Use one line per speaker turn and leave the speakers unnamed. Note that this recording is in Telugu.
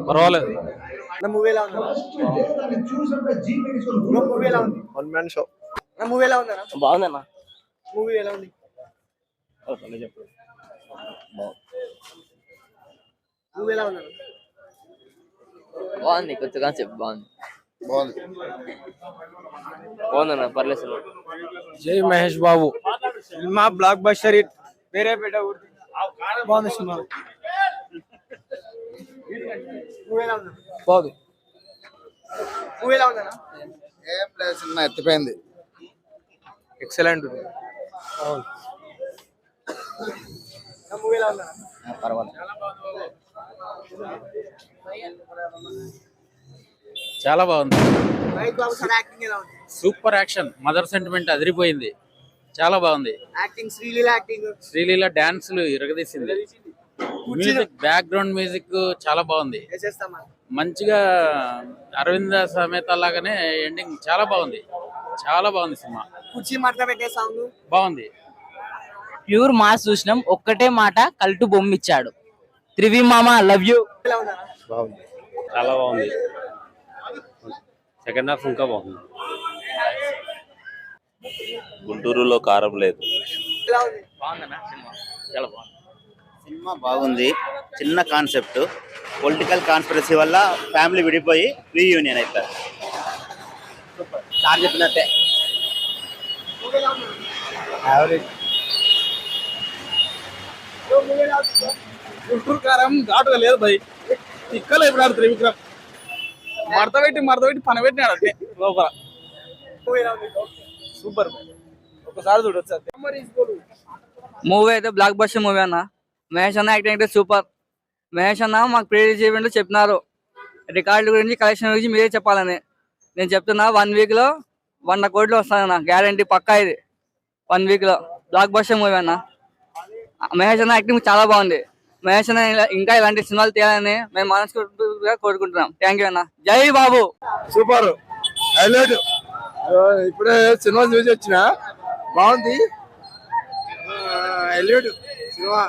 పర్వాలేదు.
మూవీ ఎలా ఉంది? మూవీ ఎలా ఉంది?
One man show.
మూవీ ఎలా ఉందన్నా?
బాగుందన్న.
మూవీ ఎలా ఉంది?
చెప్పు.
మూవీ ఎలా ఉందన్నా?
బాగుంది, కొత్త కాన్సెప్ట్ బాగుంది. బాగుందన్న, పర్లేదు.
జై Mahesh Babu
cinema block buster hit. వేరే పెట్ట బాగుంది సినిమా. మూవీ ఎలా ఉంది?
బాగుంది.
మూవీ ఎలా ఉందన్నా?
ఏం లేదు, సినిమా ఎత్తిపోయింది.
ఎక్సలెంట్.
మూవీ ఎలా ఉందన్నా?
పర్వాలేదు.
చాలా బాగుంది.
మహేష్ బాబు సార్ యాక్టింగ్ ఎలా ఉంది?
సూపర్ యాక్షన్, మదర్ సెంటిమెంట్ అదిరిపోయింది. చాలా బాగుంది.
యాక్టింగ్, శ్రీలీల యాక్టింగ్,
శ్రీలీల డాన్సులు ఇరగదీసింది. మ్యూజిక్, బ్యాక్గ్రౌండ్ మ్యూజిక్ చాలా బాగుంది. మంచిగా అరవింద సమేత లాగానే ఎండింగ్ చాలా బాగుంది. చాలా బాగుంది సినిమా.
కుర్చీ మడత పెట్టే సాంగ్
బాగుంది.
ప్యూర్ మాస్ చూసినాం. ఒక్కటే మాట కల్టు బొమ్మ ఇచ్చాడు. త్రివి మామ లవ్ యూ.
బాగుంది, చాలా బాగుంది. సెకండ్ హాఫ్ ఇంకా బాగుంది. గుంటూరులో కారం లేదు.
చాలా బాగుంది.
సినిమా బాగుంది. చిన్న కాన్సెప్ట్, పొలిటికల్ కాన్స్పిరసీ వల్ల ఫ్యామిలీ విడిపోయి రీయూనియన్ అవుతారు. సార్ చెప్పినట్టే.
గుంటూరు కారం ఘాటుగా లేదు భయ్. ఇక్కలో ఇప్పుడు ఆడు త్రివిక్రమ్ మడత పెట్టి పని పెట్టినాడు అంటే లోపల. సూపర్, ఒకసారి చూడొచ్చు.
మూవీ అయితే బ్లాక్ బస్టర్ మూవీ అన్న. మహేష్ అన్న యాక్టింగ్ అయితే సూపర్. మహేష్ అన్న మాకు ప్రీవియస్ ఈవెంట్ చెప్పినారు రికార్డుల గురించి, కలెక్షన్ గురించి మీరే చెప్పాలని. నేను చెప్తున్నా 1 week లో 100 కోట్లు వస్తానన్న, గ్యారంటీ పక్కా. ఇది 1 week లో బ్లాక్ బస్టర్ మూవీ అన్న. మహేష్ అన్న యాక్టింగ్ చాలా బాగుంది. మహేష్ అన్న ఇంకా ఇలాంటి సినిమాలు తీయాలని మేము మనస్ఫూర్తిగా కోరుకుంటున్నాం. థ్యాంక్ యూ అన్న. జై బాబు.
Super highlight. ఇప్పుడే సినిమా చూసి వచ్చిన, బాగుంది. Highlight cinema.